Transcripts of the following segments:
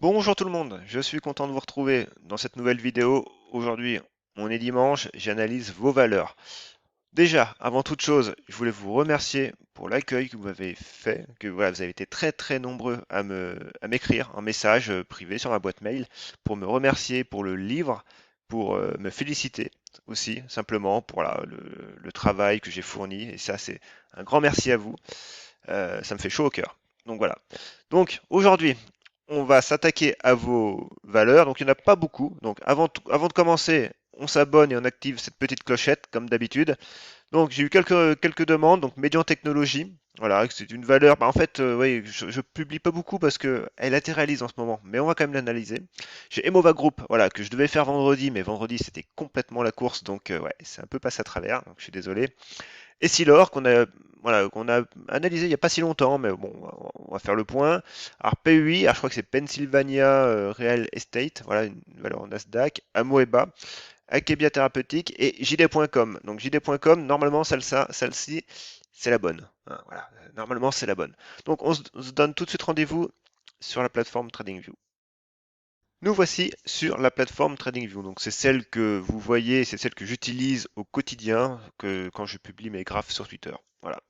Bonjour tout le monde, je suis content de vous retrouver dans cette nouvelle vidéo. Aujourd'hui, on est dimanche, j'analyse vos valeurs. Déjà, avant toute chose, je voulais vous remercier pour l'accueil que vous m'avez fait, que voilà, vous avez été très nombreux à m'écrire un message privé sur ma boîte mail pour me remercier pour le livre, pour me féliciter aussi, simplement pour le travail que j'ai fourni. Et ça, c'est un grand merci à vous. Ça me fait chaud au cœur. Donc voilà. Donc aujourd'hui, on va s'attaquer à vos valeurs. Donc il n'y en a pas beaucoup. Donc avant de commencer, on s'abonne et on active cette petite clochette comme d'habitude. Donc j'ai eu quelques demandes. Donc Médian Technologie, voilà, c'est une valeur. Bah, en fait, oui, je publie pas beaucoup parce que elle latéralise en ce moment, mais on va quand même l'analyser. J'ai Emova Group, voilà, que je devais faire vendredi, mais vendredi c'était complètement la course, donc ouais, c'est un peu passé à travers. Donc je suis désolé. Et Silor, qu'on a analysé il n'y a pas si longtemps, mais bon, on va faire le point. Alors PUI, alors je crois que c'est Pennsylvania Real Estate, voilà, une valeur Nasdaq, Amoeba, Akebia Thérapeutique et JD.com. Donc JD.com, normalement, celle-ci, c'est la bonne. Hein, voilà, normalement, c'est la bonne. Donc on se donne tout de suite rendez-vous sur la plateforme TradingView. Nous voici sur la plateforme TradingView. Donc c'est celle que vous voyez, c'est celle que j'utilise au quotidien quand je publie mes graphes sur Twitter. Voilà.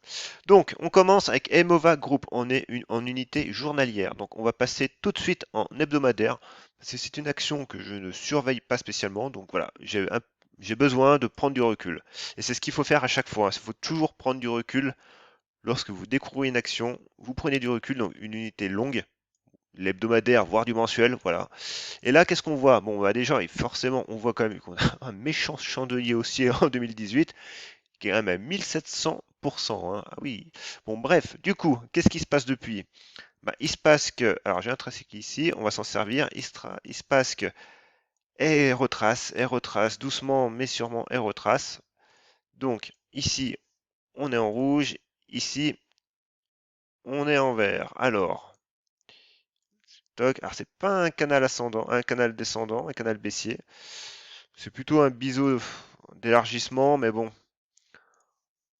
Donc on commence avec Emova Group. On est en unité journalière. Donc on va passer tout de suite en hebdomadaire. C'est une action que je ne surveille pas spécialement. Donc voilà, j'ai besoin de prendre du recul. Et c'est ce qu'il faut faire à chaque fois. Il faut toujours prendre du recul. Lorsque vous découvrez une action, vous prenez du recul, donc une unité longue, l'hebdomadaire, voire du mensuel, voilà. Et là, qu'est-ce qu'on voit? Bon, bah déjà, et forcément, on voit quand même qu'on a un méchant chandelier haussier en 2018, qui est quand même à 1700%. Hein. Ah oui. Bon, bref, du coup, qu'est-ce qui se passe depuis? Bah, il se passe que, alors j'ai un tracé qui est ici, on va s'en servir. Il se passe que, elle retrace, doucement mais sûrement, elle retrace. Donc, ici, on est en rouge, ici, on est en vert. Alors, toc, alors c'est pas un canal ascendant, un canal descendant, un canal baissier. C'est plutôt un biseau d'élargissement, mais bon.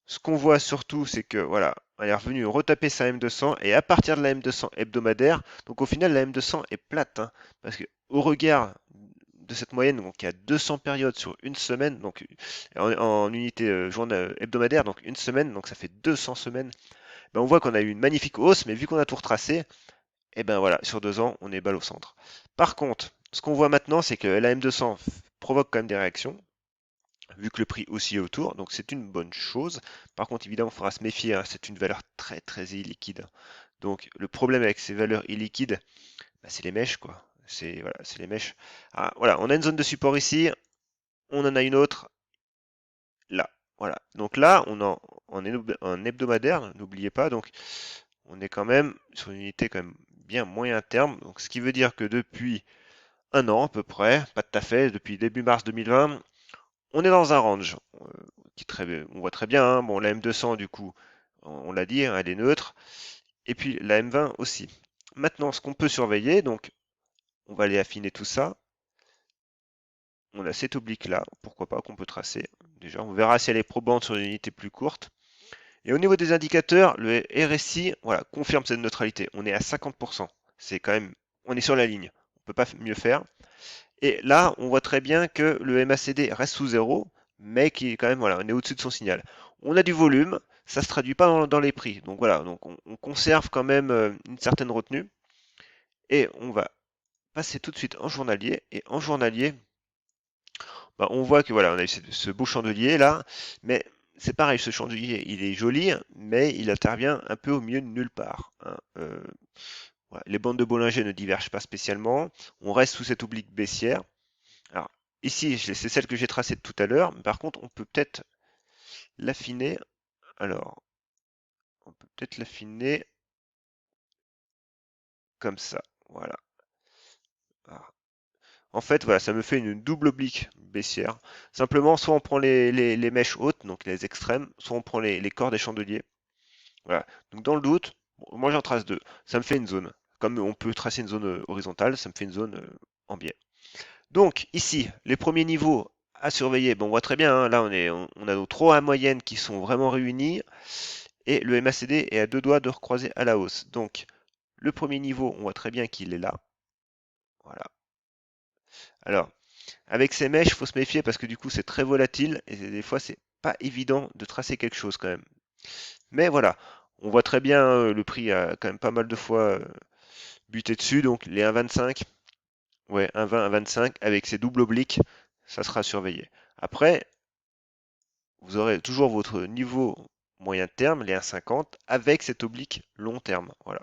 Ce qu'on voit surtout, c'est que voilà, elle est revenue retaper sa M200 et à partir de la M200 hebdomadaire, donc au final la M200 est plate, hein, parce que au regard de cette moyenne, donc il y a 200 périodes sur une semaine, donc en unité hebdomadaire, donc une semaine, donc ça fait 200 semaines. Ben, on voit qu'on a eu une magnifique hausse, mais vu qu'on a tout retracé, et ben voilà, sur 2 ans, on est balle au centre. Par contre, ce qu'on voit maintenant, c'est que la M200 provoque quand même des réactions, vu que le prix oscille autour, donc c'est une bonne chose. Par contre, évidemment, il faudra se méfier, hein, c'est une valeur très illiquide. Donc le problème avec ces valeurs illiquides, bah, c'est les mèches, quoi. C'est voilà, c'est les mèches. Ah, voilà, on a une zone de support ici, on en a une autre là. Voilà. Donc là, on est en hebdomadaire, n'oubliez pas. Donc on est quand même sur une unité quand même bien moyen terme. Donc ce qui veut dire que depuis un an à peu près, pas tout à fait, depuis début mars 2020, on est dans un range on voit très bien. Hein. Bon, la M200 du coup, on l'a dit, hein, elle est neutre. Et puis la M20 aussi. Maintenant, ce qu'on peut surveiller, donc on va aller affiner tout ça. On a cette oblique là, pourquoi pas, qu'on peut tracer. Déjà, on verra si elle est probante sur une unité plus courte. Et au niveau des indicateurs, le RSI, voilà, confirme cette neutralité. On est à 50%. C'est quand même, on est sur la ligne. On ne peut pas mieux faire. Et là, on voit très bien que le MACD reste sous zéro, mais qui est quand même, voilà, on est au-dessus de son signal. On a du volume, ça ne se traduit pas dans les prix. Donc voilà, donc on conserve quand même une certaine retenue. Et on va passer tout de suite en journalier. Et en journalier, bah, on voit que voilà, on a eu ce beau chandelier là, mais c'est pareil, ce chandelier, il est joli, mais il intervient un peu au milieu de nulle part. Hein. Voilà, les bandes de Bollinger ne divergent pas spécialement. On reste sous cette oblique baissière. Alors, ici, c'est celle que j'ai tracée tout à l'heure. Par contre, on peut peut-être l'affiner. Alors, on peut peut-être l'affiner comme ça. Voilà. Ah. En fait, voilà, ça me fait une double oblique baissière. Simplement, soit on prend les mèches hautes, donc les extrêmes, soit on prend les corps des chandeliers. Voilà. Donc, dans le doute, bon, moi j'en trace deux. Ça me fait une zone. Comme on peut tracer une zone horizontale, ça me fait une zone en biais. Donc ici, les premiers niveaux à surveiller, bon, on voit très bien, hein, là on a nos 3 moyennes qui sont vraiment réunies et le MACD est à deux doigts de recroiser à la hausse. Donc le premier niveau, on voit très bien qu'il est là. Voilà. Alors, avec ces mèches, il faut se méfier parce que du coup, c'est très volatile et des fois, c'est pas évident de tracer quelque chose quand même. Mais voilà, on voit très bien, le prix a quand même pas mal de fois buté dessus, donc les 1,25, ouais, 1,20, 1,25 avec ces doubles obliques, ça sera surveillé. Après, vous aurez toujours votre niveau moyen terme, les 1,50, avec cet oblique long terme. Voilà.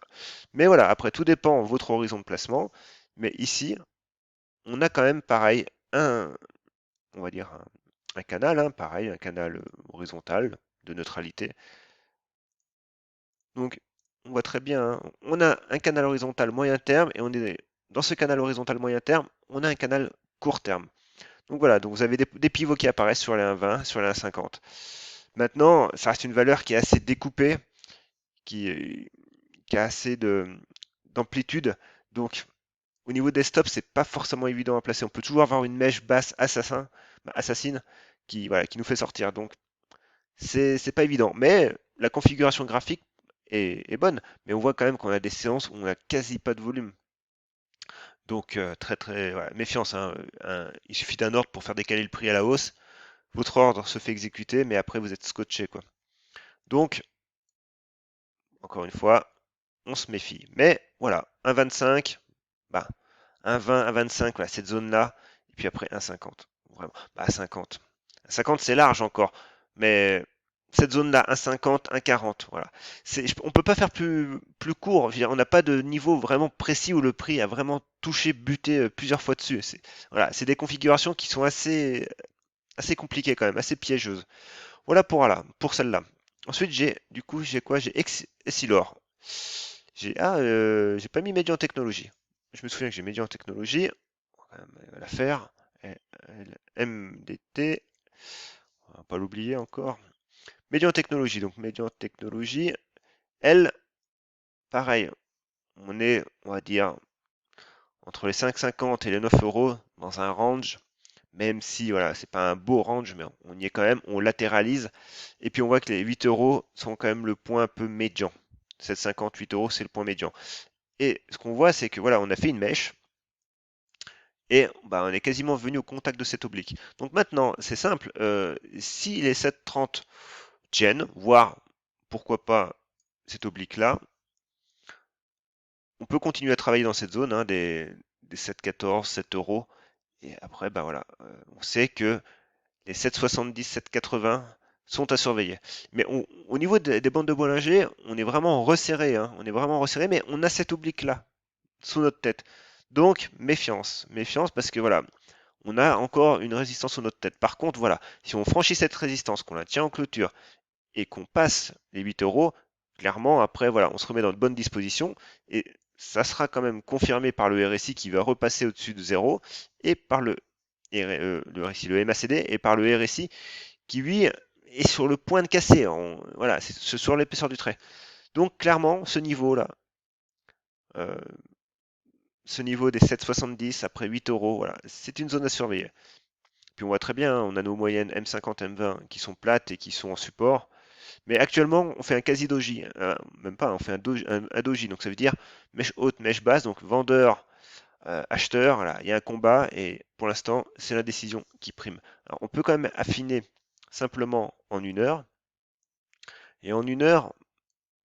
Mais voilà, après, tout dépend de votre horizon de placement. Mais ici, on a quand même pareil on va dire un canal, hein, pareil, un canal horizontal de neutralité. Donc, on voit très bien, hein, on a un canal horizontal moyen terme et on est dans ce canal horizontal moyen terme, on a un canal court terme. Donc voilà, donc vous avez des pivots qui apparaissent sur les 1,20, sur les 1,50. Maintenant, ça reste une valeur qui est assez découpée, qui, qui a assez d'amplitude. Donc, au niveau des stops, c'est pas forcément évident à placer. On peut toujours avoir une mèche basse assassine qui, voilà, qui nous fait sortir. Donc, c'est pas évident. Mais la configuration graphique est bonne. Mais on voit quand même qu'on a des séances où on a quasi pas de volume. Donc, très, voilà, méfiance, hein. Il suffit d'un ordre pour faire décaler le prix à la hausse. Votre ordre se fait exécuter, mais après, vous êtes scotché, quoi. Donc, encore une fois, on se méfie. Mais voilà, 1,25, bah, 1,20, 1,25, voilà, cette zone-là, et puis après 1,50. Vraiment, bah, 50. 50, c'est large encore, mais cette zone-là, 1,50, 1,40, voilà. On peut pas faire plus court. Je veux dire, on n'a pas de niveau vraiment précis où le prix a vraiment touché, buté plusieurs fois dessus. Voilà, c'est des configurations qui sont assez compliquées quand même, assez piégeuses. Voilà, pour celle-là. Ensuite, du coup, j'ai quoi? J'ai Essilor. J'ai pas mis média en technologie. Je me souviens que j'ai média en technologie. On va quand même la faire. MDT. On va pas l'oublier encore. Média en technologie. Donc, média en technologie. Elle, pareil. On va dire, entre les 5,50 et les 9 euros dans un range. Même si, voilà, c'est pas un beau range, mais on y est quand même. On latéralise. Et puis, on voit que les 8 euros sont quand même le point un peu médian. 7,50, 8 euros, c'est le point médian. Et ce qu'on voit, c'est que voilà, on a fait une mèche et bah, on est quasiment venu au contact de cet oblique. Donc maintenant, c'est simple, si les 7,30 tiennent, voire pourquoi pas cet oblique-là, on peut continuer à travailler dans cette zone, hein, des 7,14, 7 euros. Et après, bah voilà, on sait que les 7,70, 7,80 sont à surveiller. Mais au niveau des bandes de Bollinger, on est vraiment resserré, hein, on est vraiment resserré, mais on a cet oblique-là sous notre tête. Donc, méfiance. Méfiance parce que voilà, on a encore une résistance sous notre tête. Par contre, voilà, si on franchit cette résistance, qu'on la tient en clôture et qu'on passe les 8 euros, clairement, après, voilà, on se remet dans de bonnes dispositions et ça sera quand même confirmé par le RSI qui va repasser au-dessus de 0 et par le RSI, le MACD et par le RSI qui, lui, est sur le point de casser. Voilà, c'est sur l'épaisseur du trait. Donc, clairement, euh, ce niveau des 7,70 après 8 euros, voilà, c'est une zone à surveiller. Puis on voit très bien, hein, on a nos moyennes M50, M20 qui sont plates et qui sont en support. Mais actuellement, on fait un quasi doji, même pas, on fait un doji, donc ça veut dire mèche haute, mèche basse, donc vendeur, acheteur, voilà, il y a un combat et pour l'instant, c'est la décision qui prime. Alors, on peut quand même affiner simplement en 1 heure. Et en 1 heure,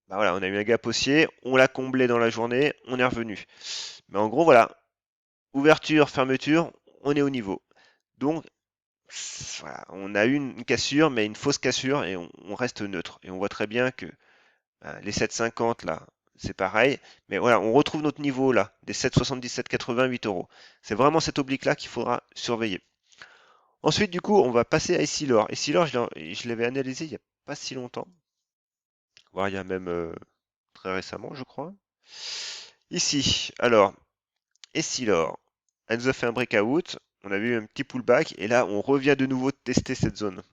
bah voilà, on a eu un gap haussier, on l'a comblé dans la journée, on est revenu. Mais en gros, voilà, ouverture, fermeture, on est au niveau. Donc, voilà, on a eu une cassure, mais une fausse cassure, et on reste neutre. Et on voit très bien que les 7,50 là, c'est pareil. Mais voilà, on retrouve notre niveau là, des 7,70, 7,80, 8 euros. C'est vraiment cet oblique-là qu'il faudra surveiller. Ensuite, du coup, on va passer à Essilor. Essilor, je l'avais analysé il n'y a pas si longtemps, voire il y a même très récemment, je crois. Ici, alors, Essilor, elle nous a fait un breakout. On a vu un petit pullback, et là, on revient de nouveau tester cette zone.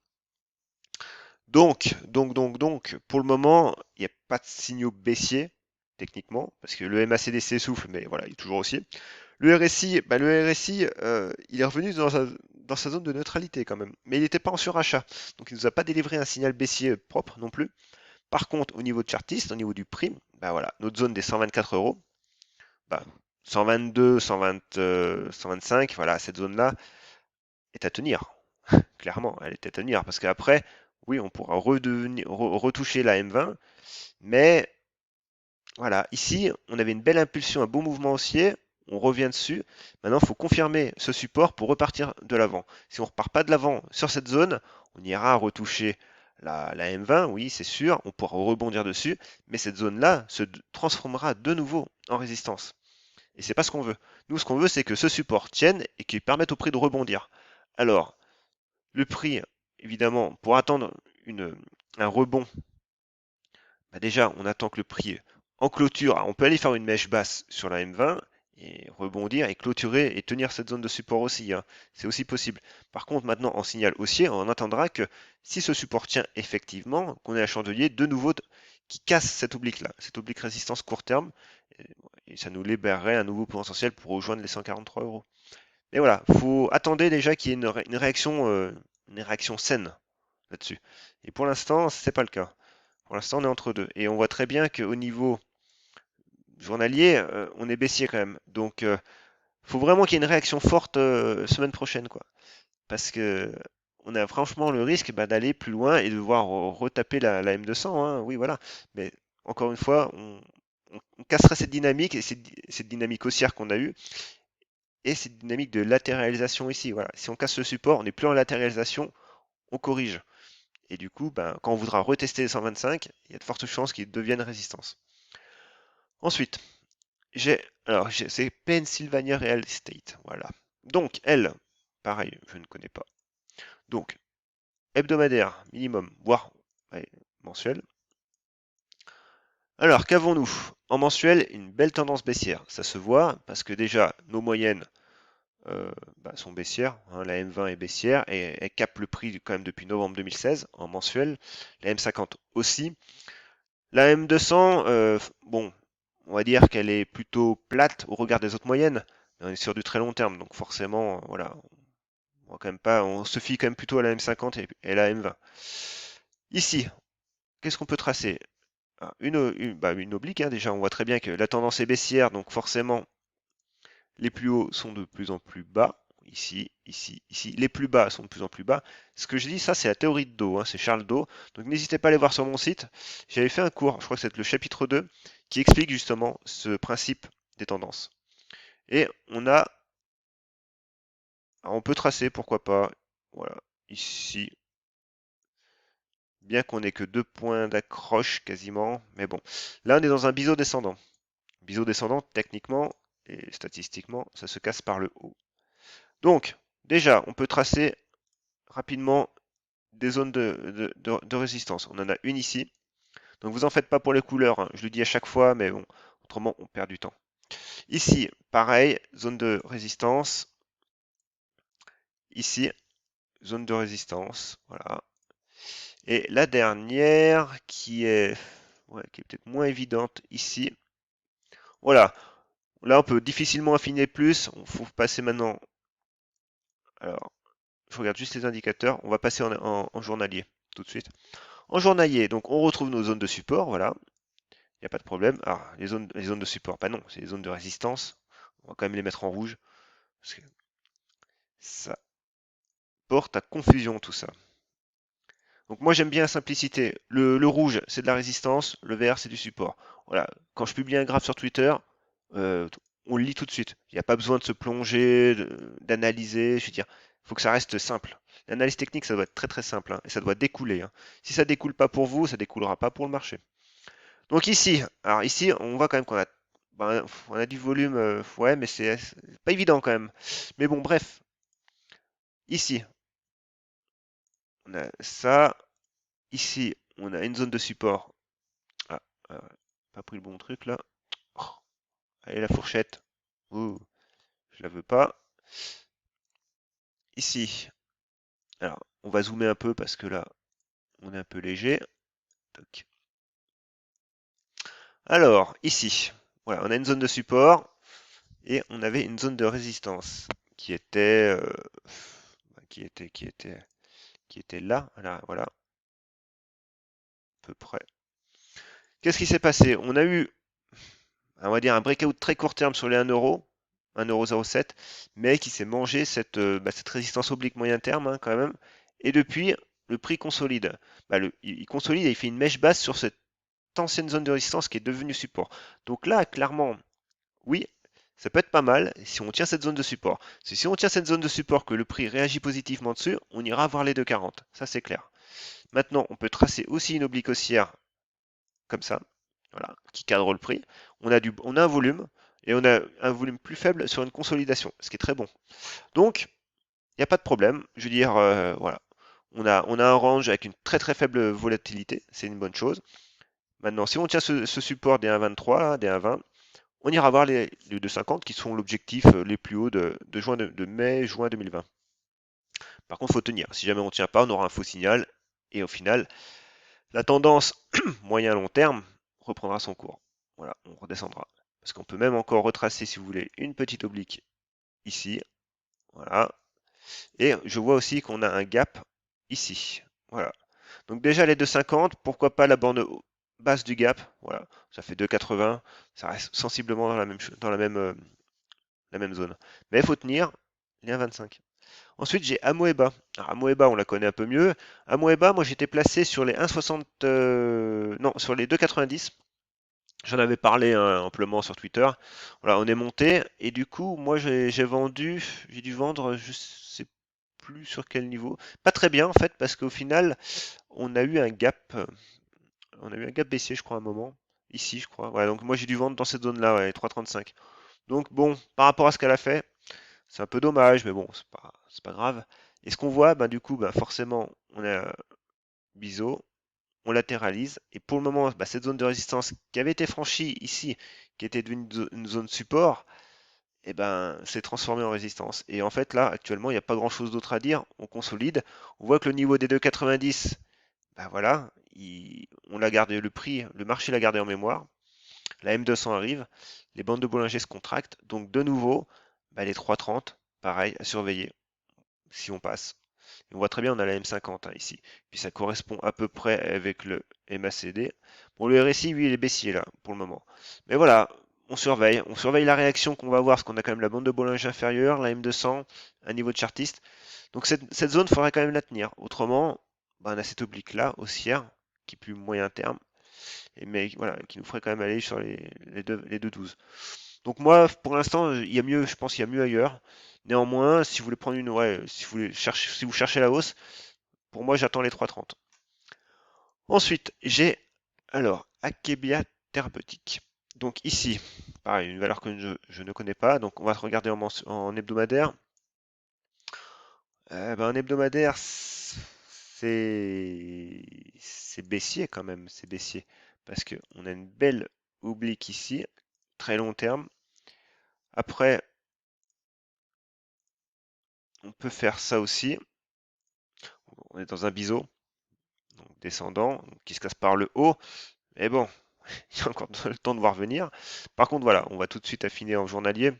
Donc, pour le moment, il n'y a pas de signaux baissiers, techniquement, parce que le MACD s'essouffle, mais voilà, il est toujours haussier. Le RSI, il est revenu dans sa zone de neutralité quand même, mais il n'était pas en surachat, donc il ne nous a pas délivré un signal baissier propre non plus. Par contre, au niveau de chartiste, au niveau du prix, bah voilà, notre zone des 124 euros, bah, 122, 120, 125, voilà, cette zone-là est à tenir. Clairement, elle est à tenir. Parce qu'après, oui, on pourra retoucher la M20, mais voilà, ici, on avait une belle impulsion, un beau mouvement haussier, on revient dessus. Maintenant, il faut confirmer ce support pour repartir de l'avant. Si on ne repart pas de l'avant sur cette zone, on ira retoucher la M20, oui, c'est sûr, on pourra rebondir dessus, mais cette zone-là se transformera de nouveau en résistance. Et c'est pas ce qu'on veut. Nous, ce qu'on veut, c'est que ce support tienne et qu'il permette au prix de rebondir. Alors, le prix, évidemment, pour attendre un rebond, bah déjà, on attend que le prix en clôture, on peut aller faire une mèche basse sur la M20 et rebondir et clôturer et tenir cette zone de support aussi, hein. C'est aussi possible. Par contre, maintenant, en signal haussier, on attendra que si ce support tient effectivement, qu'on ait un chandelier de nouveau qui casse cette oblique-là, cette oblique résistance court terme, et ça nous libérerait un nouveau potentiel pour rejoindre les 143 euros. Mais voilà, faut attendre déjà qu'il y ait une réaction saine là-dessus. Et pour l'instant, c'est pas le cas. Pour l'instant, on est entre deux. Et on voit très bien qu'au niveau journalier, on est baissier quand même. Donc, faut vraiment qu'il y ait une réaction forte semaine prochaine, quoi. Parce que on a franchement le risque bah, d'aller plus loin et de voir retaper la M200, hein. Oui, voilà. Mais encore une fois, on casserait cette dynamique et cette dynamique haussière qu'on a eue et cette dynamique de latéralisation ici. Voilà. Si on casse le support, on n'est plus en latéralisation, on corrige. Et du coup, ben, quand on voudra retester les 125, il y a de fortes chances qu'ils deviennent résistance. Ensuite, c'est Pennsylvania Real Estate, voilà. Donc, elle, pareil, je ne connais pas. Donc, hebdomadaire, minimum, voire ouais, mensuel. Alors, qu'avons-nous? En mensuel, une belle tendance baissière. Ça se voit parce que déjà, nos moyennes bah, sont baissières, hein. La M20 est baissière et elle capte le prix quand même depuis novembre 2016 en mensuel. La M50 aussi. La M200, bon, on va dire qu'elle est plutôt plate au regard des autres moyennes. Mais on est sur du très long terme, donc forcément, voilà, on va quand même pas, on se fie quand même plutôt à la M50 et la M20. Ici, qu'est-ce qu'on peut tracer? Ah, une oblique, hein, déjà, on voit très bien que la tendance est baissière, donc forcément, les plus hauts sont de plus en plus bas. Ici, ici, ici. Les plus bas sont de plus en plus bas. Ce que je dis, ça, c'est la théorie de dos, hein, c'est Charles Do. Donc n'hésitez pas à aller voir sur mon site. J'avais fait un cours, je crois que c'est le chapitre 2, qui explique justement ce principe des tendances. Et on peut tracer, pourquoi pas, voilà, ici, bien qu'on ait que deux points d'accroche quasiment, mais bon. Là, on est dans un biseau descendant. Biseau descendant, techniquement et statistiquement, ça se casse par le haut. Donc, déjà, on peut tracer rapidement des zones de résistance. On en a une ici. Donc vous en faites pas pour les couleurs, hein. Je le dis à chaque fois, mais bon, autrement on perd du temps. Ici, pareil, zone de résistance. Ici, zone de résistance. Voilà. Et la dernière qui est peut-être moins évidente ici. Voilà. Là, on peut difficilement affiner plus. Il faut passer maintenant. Alors, je regarde juste les indicateurs. On va passer en journalier tout de suite. En journalier, donc on retrouve nos zones de support, voilà, il n'y a pas de problème. Alors, les zones de support, pas non, c'est les zones de résistance. On va quand même les mettre en rouge, parce que ça porte à confusion tout ça. Donc moi j'aime bien la simplicité. Le rouge, c'est de la résistance, le vert, c'est du support. Voilà, quand je publie un graphe sur Twitter, euh, on le lit tout de suite. Il n'y a pas besoin de se plonger, d'analyser, je veux dire, il faut que ça reste simple. L'analyse technique, ça doit être très très simple, hein, et ça doit découler, hein. Si ça découle pas pour vous, ça découlera pas pour le marché. Donc ici, alors ici, on voit quand même qu'on a, ben, on a du volume, ouais, mais c'est pas évident quand même. Mais bon, bref, ici, on a ça. Ici, on a une zone de support. Ah, pas pris le bon truc là. Oh, allez, la fourchette. Ouh, je la veux pas. Ici, alors, on va zoomer un peu parce que là, on est un peu léger. Toc. Alors, ici, voilà, on a une zone de support et on avait une zone de résistance qui était, qui était là, voilà, à peu près. Qu'est-ce qui s'est passé? On a eu, on va dire un breakout très court terme sur les 1 euro, 1,07 €, mais qui s'est mangé cette résistance oblique moyen terme hein, quand même. Et depuis, le prix consolide. Il consolide et il fait une mèche basse sur cette ancienne zone de résistance qui est devenue support. Donc là, clairement, oui, ça peut être pas mal si on tient cette zone de support. Si on tient cette zone de support, que le prix réagit positivement dessus, on ira voir les 2,40. Ça, c'est clair. Maintenant, on peut tracer aussi une oblique haussière comme ça, voilà, qui cadre le prix. On a un volume et on a un volume plus faible sur une consolidation, ce qui est très bon. Donc, il n'y a pas de problème. Je veux dire, voilà, on a un range avec une très très faible volatilité, c'est une bonne chose. Maintenant, si on tient ce support des 1,23, des 1,20, on ira voir les 2,50 qui sont l'objectif les plus hauts de mai-juin 2020. Par contre, il faut tenir. Si jamais on ne tient pas, on aura un faux signal. Et au final, la tendance moyen-long terme reprendra son cours. Voilà, on redescendra. Parce qu'on peut même encore retracer, si vous voulez, une petite oblique ici. Voilà. Et je vois aussi qu'on a un gap ici. Voilà. Donc déjà les 2,50, pourquoi pas la bande basse du gap. Voilà, ça fait 2,80. Ça reste sensiblement dans la même zone. Mais il faut tenir les 1,25. Ensuite, j'ai Amoeba. Alors, Amoeba, on la connaît un peu mieux. Amoeba, moi j'étais placé sur les 1,60, non, sur les 2,90. J'en avais parlé hein, amplement sur Twitter. Voilà, on est monté et du coup, moi j'ai dû vendre, je sais plus sur quel niveau. Pas très bien en fait, parce qu'au final, on a eu un gap, on a eu un gap baissier, je crois, à un moment. Ici, je crois. Ouais, donc moi j'ai dû vendre dans cette zone-là, ouais, 3,35. Donc bon, par rapport à ce qu'elle a fait, c'est un peu dommage, mais bon, c'est pas grave. Et ce qu'on voit, ben, du coup, ben, forcément, on a biseau, on latéralise, et pour le moment, ben, cette zone de résistance qui avait été franchie ici, qui était devenue une zone support, et ben, s'est transformée en résistance. Et en fait, là, actuellement, il n'y a pas grand-chose d'autre à dire. On consolide. On voit que le niveau des 2,90, ben voilà, on l'a gardé, le prix, le marché l'a gardé en mémoire. La M200 arrive, les bandes de Bollinger se contractent, donc de nouveau, ben, les 3,30, pareil, à surveiller si on passe. Et on voit très bien, on a la M50 hein, ici. Puis ça correspond à peu près avec le MACD. Bon, le RSI, lui, il est baissier là, pour le moment. Mais voilà, on surveille la réaction qu'on va avoir, parce qu'on a quand même la bande de Bollinger inférieure, la M200, un niveau de chartiste. Donc cette zone, il faudrait quand même la tenir. Autrement, ben, on a cette oblique-là, haussière, qui est plus moyen terme, mais voilà, qui nous ferait quand même aller sur les 2,12. Donc moi, pour l'instant, il y a mieux, je pense qu'il y a mieux ailleurs. Néanmoins, si vous voulez prendre une, ouais, si vous cherchez la hausse, pour moi, j'attends les 3,30. Ensuite, j'ai alors Akebia Thérapeutique. Donc ici, pareil, une valeur que je ne connais pas. Donc on va regarder en hebdomadaire. Ben, en hebdomadaire, c'est baissier quand même, c'est baissier. Parce qu'on a une belle oblique ici, très long terme. Après, on peut faire ça aussi. On est dans un biseau, donc descendant, qui se casse par le haut. Mais bon, il y a encore le temps de voir venir. Par contre, voilà, on va tout de suite affiner en journalier.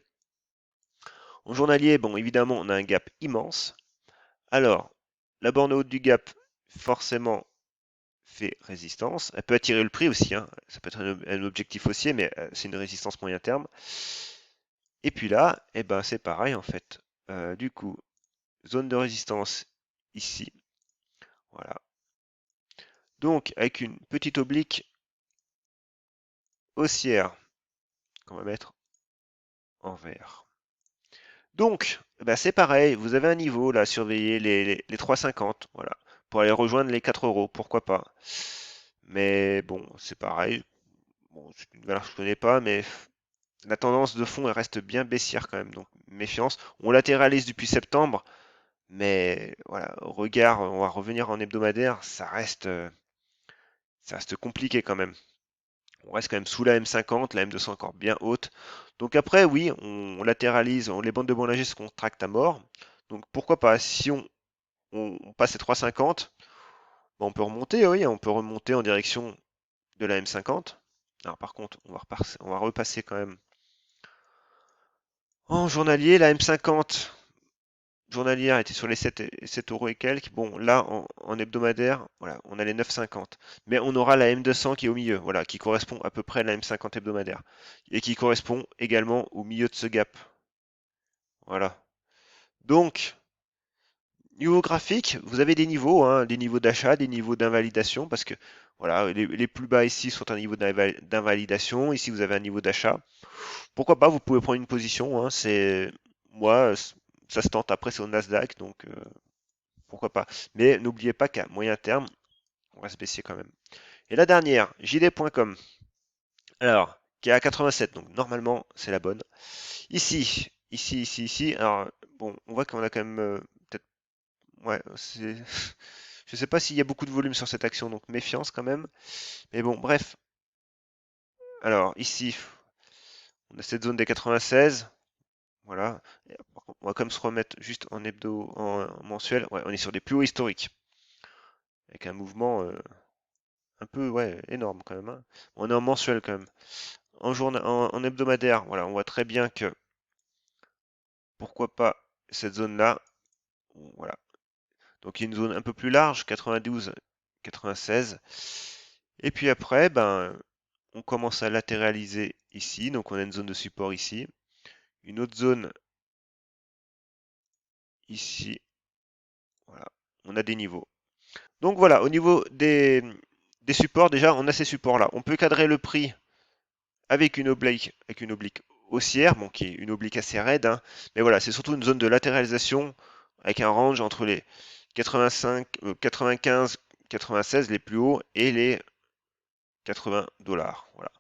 En journalier, bon, évidemment, on a un gap immense. Alors, la borne haute du gap, forcément, fait résistance. Elle peut attirer le prix aussi, hein. Ça peut être un objectif haussier, mais c'est une résistance moyen terme. Et puis là, eh ben, c'est pareil en fait. Du coup, zone de résistance ici. Voilà. Donc, avec une petite oblique haussière qu'on va mettre en vert. Donc, bah c'est pareil, vous avez un niveau là à surveiller, les 3,50, voilà, pour aller rejoindre les 4 euros, pourquoi pas. Mais bon, c'est pareil, bon, c'est une valeur que je connais pas, mais la tendance de fond elle reste bien baissière quand même, donc méfiance. On latéralise depuis septembre, mais voilà, au regard, on va revenir en hebdomadaire, ça reste compliqué quand même. On reste quand même sous la M50, la M200 encore bien haute. Donc après, oui, on latéralise, les bandes de Bollinger se contractent à mort. Donc pourquoi pas, si on passe les 3,50, ben, on peut remonter, oui, on peut remonter en direction de la M50. Alors par contre, on va repasser quand même en journalier, la M50, journalière était sur les 7 euros et quelques. Bon, là, en hebdomadaire, voilà, on a les 9,50. Mais on aura la M200 qui est au milieu, voilà, qui correspond à peu près à la M50 hebdomadaire. Et qui correspond également au milieu de ce gap. Voilà. Donc, niveau graphique, vous avez des niveaux, hein, des niveaux d'achat, des niveaux d'invalidation, parce que voilà, les plus bas ici sont un niveau d'invalidation. Ici, vous avez un niveau d'achat. Pourquoi pas, vous pouvez prendre une position, hein, c'est moi, ça se tente après, c'est au Nasdaq, donc pourquoi pas. Mais n'oubliez pas qu'à moyen terme, on va se baisser quand même. Et la dernière, JD.com, alors, qui est à 87, donc normalement c'est la bonne. Ici, alors bon, on voit qu'on a quand même peut-être, ouais, c'est, je sais pas s'il y a beaucoup de volume sur cette action, donc méfiance quand même. Mais bon, bref. Alors ici, on a cette zone des 96, voilà. Et par contre, on va quand même se remettre juste en hebdo, en mensuel. Ouais, on est sur des plus hauts historiques, avec un mouvement un peu, ouais, énorme quand même, hein. On est en mensuel quand même. En hebdomadaire, voilà, on voit très bien que pourquoi pas cette zone-là, voilà. Donc il y a une zone un peu plus large, 92, 96. Et puis après, ben, on commence à latéraliser ici, donc on a une zone de support ici, une autre zone ici, voilà. On a des niveaux. Donc voilà, au niveau des supports, déjà, on a ces supports-là. On peut cadrer le prix avec une oblique haussière, bon, qui est une oblique assez raide, hein. Mais voilà, c'est surtout une zone de latéralisation avec un range entre les 85, 95, 96 les plus hauts et les 80 $. Voilà.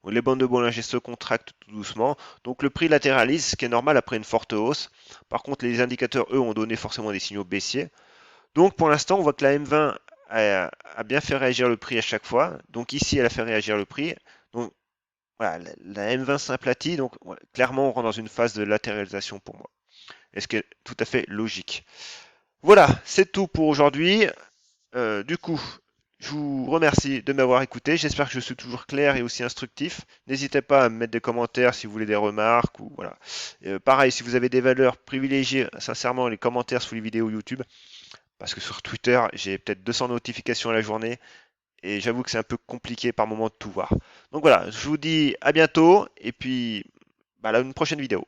Les bandes de Bollinger se contractent tout doucement, donc le prix latéralise, ce qui est normal après une forte hausse. Par contre, les indicateurs, eux, ont donné forcément des signaux baissiers. Donc pour l'instant, on voit que la M20 a bien fait réagir le prix à chaque fois. Donc ici, elle a fait réagir le prix. Donc voilà, la M20 s'aplatit, donc voilà, clairement on rentre dans une phase de latéralisation pour moi. Et ce qui est tout à fait logique. Voilà, c'est tout pour aujourd'hui. Du coup, je vous remercie de m'avoir écouté. J'espère que je suis toujours clair et aussi instructif. N'hésitez pas à me mettre des commentaires si vous voulez des remarques ou voilà. Pareil, si vous avez des valeurs, privilégiées sincèrement les commentaires sous les vidéos YouTube, parce que sur Twitter, j'ai peut-être 200 notifications à la journée et j'avoue que c'est un peu compliqué par moment de tout voir. Donc voilà, je vous dis à bientôt et puis bah, là, une prochaine vidéo.